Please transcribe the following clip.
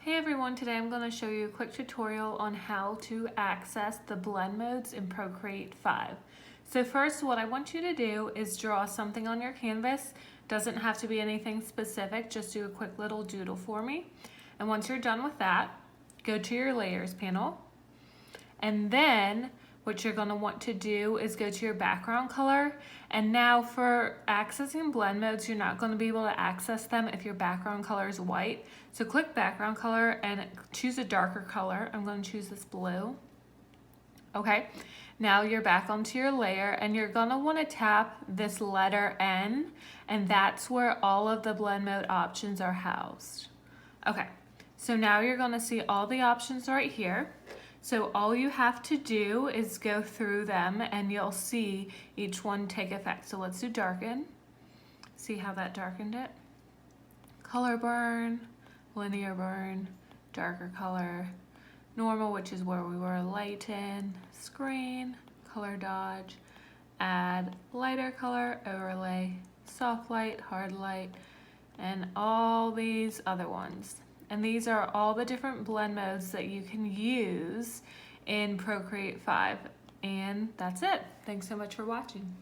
Hey everyone, today I'm going to show you a quick tutorial on how to access the blend modes in Procreate 5. So first, what I want you to do is draw something on your canvas. Doesn't have to be anything specific, just do a quick little doodle for me. And once you're done with that, go to your layers panel. And then what you're going to want to do is go to your background color. And now for accessing blend modes, you're not going to be able to access them if your background color is white. So click background color and choose a darker color. I'm going to choose this blue. Okay, now you're back onto your layer and you're going to want to tap this letter N, and that's where all of the blend mode options are housed. Okay, so now you're going to see all the options right here. So all you have to do is go through them and you'll see each one take effect. So let's do darken. See how that darkened it? Color burn, linear burn, darker color, normal, which is where we were, lighten, screen, color dodge, add lighter color, overlay, soft light, hard light, and all these other ones. And these are all the different blend modes that you can use in Procreate 5. And that's it. Thanks so much for watching.